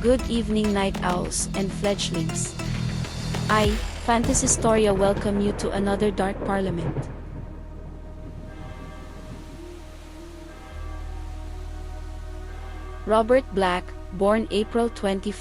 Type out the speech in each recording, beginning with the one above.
Good evening, night owls and fledglings. I, Phantashistoria, welcome you to another dark parliament. Robert Black, born April 21,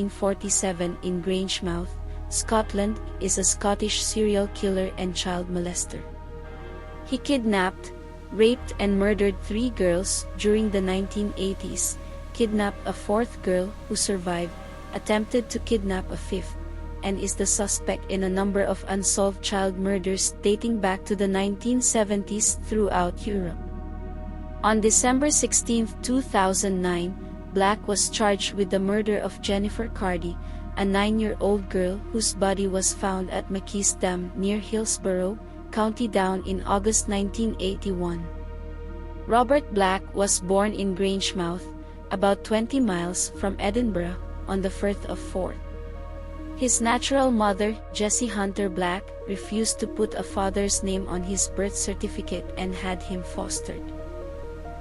1947 in Grangemouth, Scotland, is a Scottish serial killer and child molester. He kidnapped, raped and murdered 3 girls during the 1980s, kidnapped a 4th girl who survived, attempted to kidnap a 5th, and is the suspect in a number of unsolved child murders dating back to the 1970s throughout Europe. On December 16, 2009, Black was charged with the murder of Jennifer Cardy, a 9-year-old girl whose body was found at McKees Dam near Hillsborough, County Down in August 1981. Robert Black was born in Grangemouth, about 20 miles from Edinburgh, on the Firth of Forth. His natural mother, Jessie Hunter Black, refused to put a father's name on his birth certificate and had him fostered.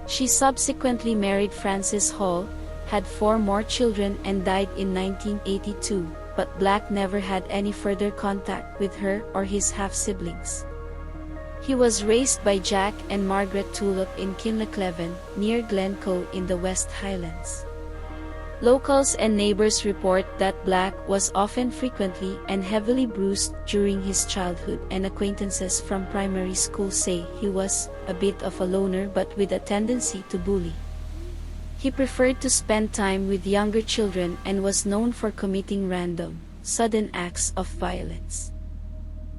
She subsequently married Francis Hall, had 4 more children and died in 1982, but Black never had any further contact with her or his half-siblings. He was raised by Jack and Margaret Tulip in Kinlochleven, near Glencoe in the West Highlands. Locals and neighbors report that Black was often frequently and heavily bruised during his childhood, and acquaintances from primary school say he was a bit of a loner but with a tendency to bully. He preferred to spend time with younger children and was known for committing random, sudden acts of violence.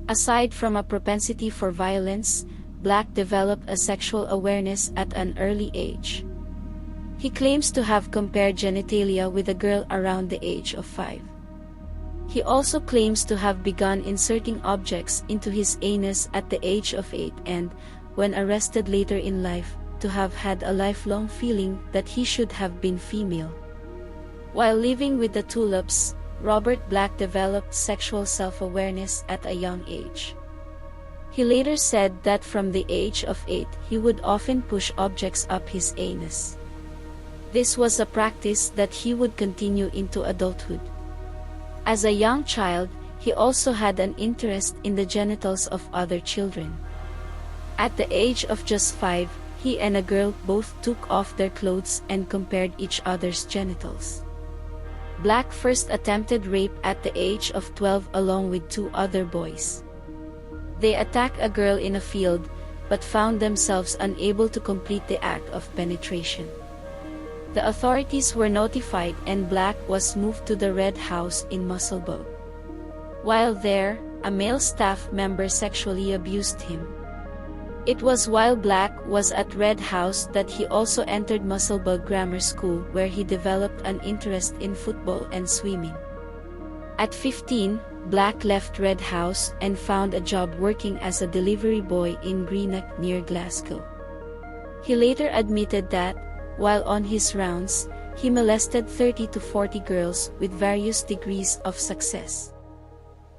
Aside from a propensity for violence, Black developed a sexual awareness at an early age. He claims to have compared genitalia with a girl around the age of 5. He also claims to have begun inserting objects into his anus at the age of 8 and, when arrested later in life, to have had a lifelong feeling that he should have been female. While living with the Tulips, Robert Black developed sexual self-awareness at a young age. He later said that from the age of 8 he would often push objects up his anus. This was a practice that he would continue into adulthood. As a young child, he also had an interest in the genitals of other children. At the age of just 5, he and a girl both took off their clothes and compared each other's genitals. Black first attempted rape at the age of 12 along with 2 other boys. They attacked a girl in a field, but found themselves unable to complete the act of penetration. The authorities were notified and Black was moved to the Red House in Musselburgh. While there, a male staff member sexually abused him. It was while Black was at Red House that he also entered Musselburgh Grammar School, where he developed an interest in football and swimming. At 15, Black left Red House and found a job working as a delivery boy in Greenock near Glasgow. He later admitted that, while on his rounds, he molested 30 to 40 girls with various degrees of success.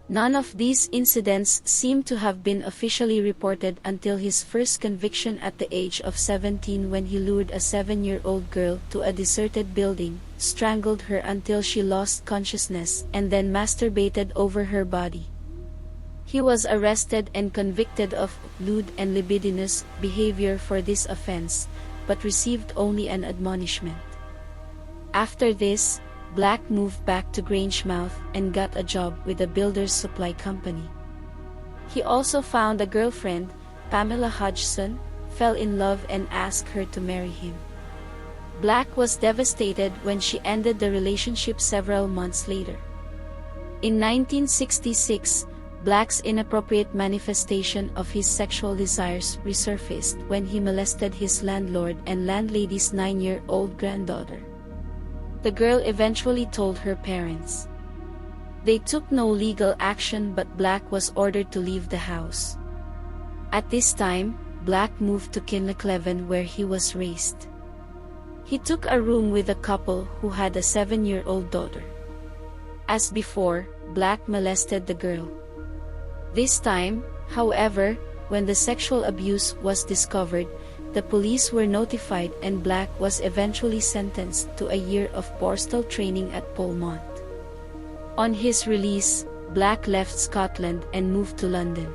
None of these incidents seem to have been officially reported until his first conviction at the age of 17, when he lured a 7-year-old girl to a deserted building, strangled her until she lost consciousness, and then masturbated over her body. He was arrested and convicted of lewd and libidinous behavior for this offense, but received only an admonishment. After this, Black moved back to Grangemouth and got a job with a builder's supply company. He also found a girlfriend, Pamela Hodgson, fell in love and asked her to marry him. Black was devastated when she ended the relationship several months later. In 1966, Black's inappropriate manifestation of his sexual desires resurfaced when he molested his landlord and landlady's 9-year-old granddaughter. The girl eventually told her parents. They took no legal action, but Black was ordered to leave the house. At this time, Black moved to Kinlochleven, where he was raised. He took a room with a couple who had a 7-year-old daughter. As before, Black molested the girl. This time, however, when the sexual abuse was discovered, the police were notified and Black was eventually sentenced to a year of borstal training at Polmont. On his release, Black left Scotland and moved to London.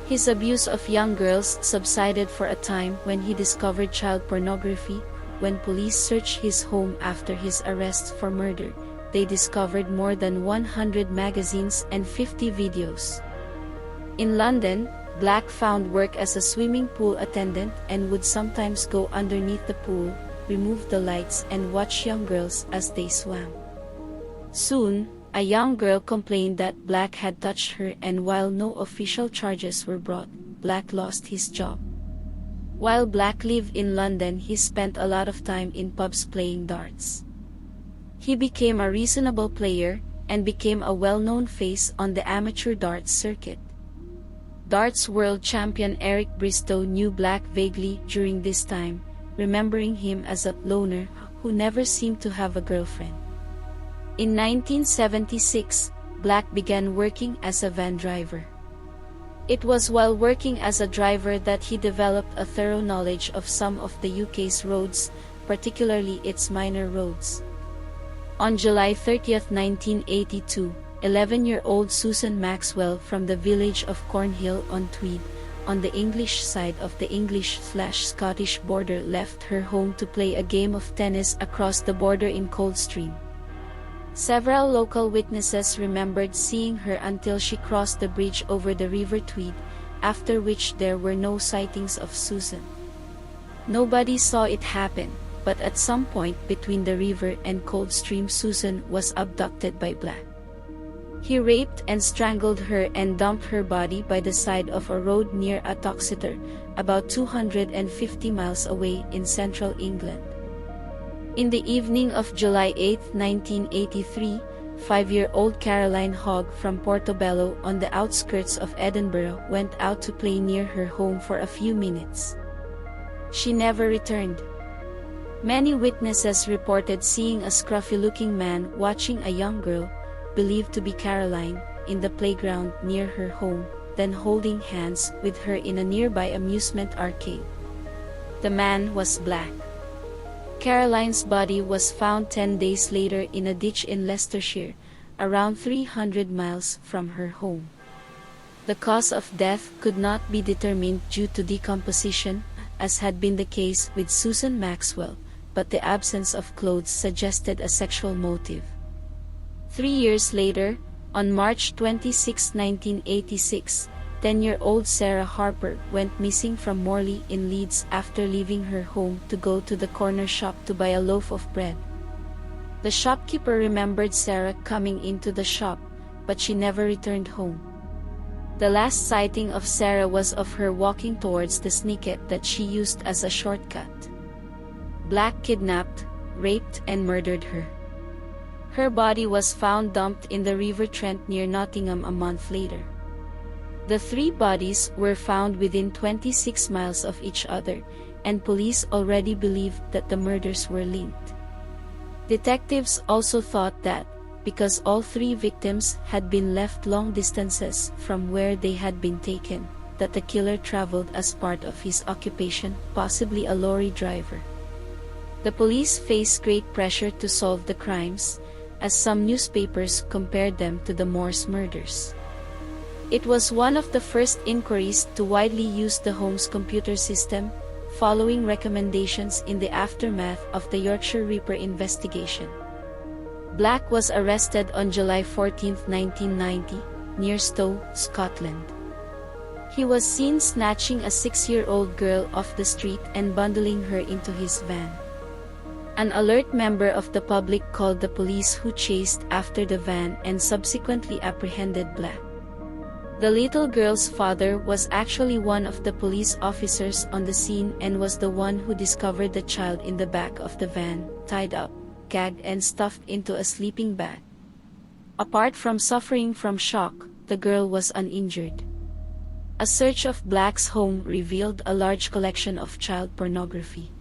His abuse of young girls subsided for a time when he discovered child pornography. When police searched his home after his arrest for murder, they discovered more than 100 magazines and 50 videos. In London, Black found work as a swimming pool attendant and would sometimes go underneath the pool, remove the lights and watch young girls as they swam. Soon, a young girl complained that Black had touched her, and while no official charges were brought, Black lost his job. While Black lived in London, he spent a lot of time in pubs playing darts. He became a reasonable player, and became a well-known face on the amateur darts circuit. Darts world champion Eric Bristow knew Black vaguely during this time, remembering him as a loner who never seemed to have a girlfriend. In 1976, Black began working as a van driver. It was while working as a driver that he developed a thorough knowledge of some of the UK's roads, particularly its minor roads. On July 30, 1982, 11-year-old Susan Maxwell from the village of Cornhill on Tweed, on the English side of the English/Scottish border, left her home to play a game of tennis across the border in Coldstream. Several local witnesses remembered seeing her until she crossed the bridge over the River Tweed, after which there were no sightings of Susan. Nobody saw it happen, but at some point between the river and Coldstream, Susan was abducted by Black. He raped and strangled her and dumped her body by the side of a road near Uttoxeter, about 250 miles away in central England. In the evening of July 8, 1983, 5-year-old Caroline Hogg from Portobello on the outskirts of Edinburgh went out to play near her home for a few minutes. She never returned. Many witnesses reported seeing a scruffy-looking man watching a young girl, believed to be Caroline, in the playground near her home, then holding hands with her in a nearby amusement arcade. The man was Black. Caroline's body was found 10 days later in a ditch in Leicestershire, around 300 miles from her home. The cause of death could not be determined due to decomposition, as had been the case with Susan Maxwell, but the absence of clothes suggested a sexual motive. 3 years later, on March 26, 1986, 10-year-old Sarah Harper went missing from Morley in Leeds after leaving her home to go to the corner shop to buy a loaf of bread. The shopkeeper remembered Sarah coming into the shop, but she never returned home. The last sighting of Sarah was of her walking towards the snicket that she used as a shortcut. Black kidnapped, raped and murdered her. Her body was found dumped in the River Trent near Nottingham a month later. The three bodies were found within 26 miles of each other, and police already believed that the murders were linked. Detectives also thought that, because all three victims had been left long distances from where they had been taken, that the killer traveled as part of his occupation, possibly a lorry driver. The police faced great pressure to solve the crimes, as some newspapers compared them to the Morse murders. It was one of the first inquiries to widely use the Holmes computer system, following recommendations in the aftermath of the Yorkshire Ripper investigation. Black was arrested on July 14, 1990, near Stow, Scotland. He was seen snatching a 6-year-old girl off the street and bundling her into his van. An alert member of the public called the police, who chased after the van and subsequently apprehended Black. The little girl's father was actually one of the police officers on the scene and was the one who discovered the child in the back of the van, tied up, gagged and stuffed into a sleeping bag. Apart from suffering from shock, the girl was uninjured. A search of Black's home revealed a large collection of child pornography.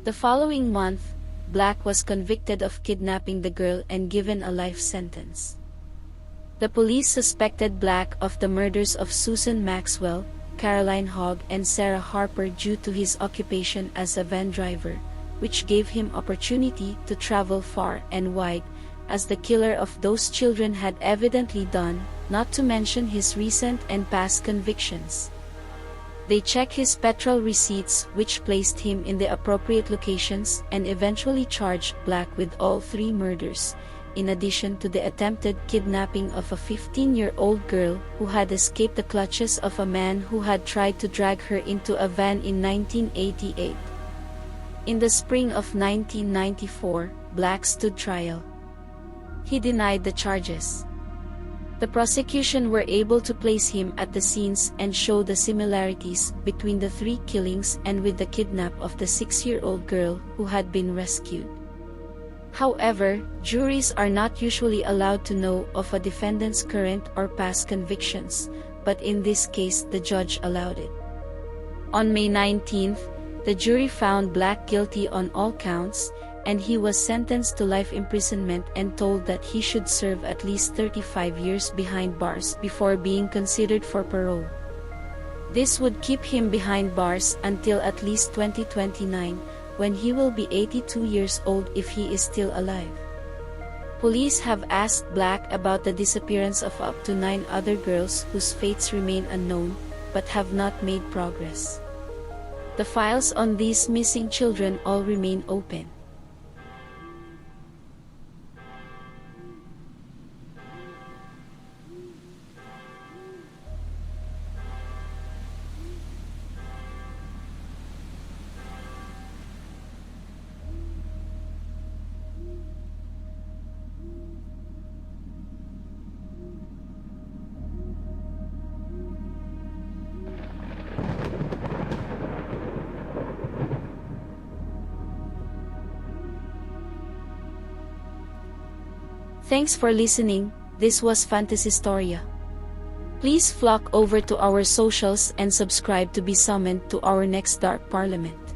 The following month, Black was convicted of kidnapping the girl and given a life sentence. The police suspected Black of the murders of Susan Maxwell, Caroline Hogg and Sarah Harper due to his occupation as a van driver, which gave him opportunity to travel far and wide, as the killer of those children had evidently done, not to mention his recent and past convictions. They checked his petrol receipts, which placed him in the appropriate locations, and eventually charged Black with all 3 murders, in addition to the attempted kidnapping of a 15-year-old girl who had escaped the clutches of a man who had tried to drag her into a van in 1988. In the spring of 1994, Black stood trial. He denied the charges. The prosecution were able to place him at the scenes and show the similarities between the 3 killings and with the kidnap of the 6-year-old girl who had been rescued. However, juries are not usually allowed to know of a defendant's current or past convictions, but in this case the judge allowed it. On May 19, the jury found Black guilty on all counts, and he was sentenced to life imprisonment and told that he should serve at least 35 years behind bars before being considered for parole. This would keep him behind bars until at least 2029, when he will be 82 years old if he is still alive. Police have asked Black about the disappearance of up to 9 other girls whose fates remain unknown, but have not made progress. The files on these missing children all remain open. Thanks for listening. This was Phantashistoria. Please flock over to our socials and subscribe to be summoned to our next Dark Parliament.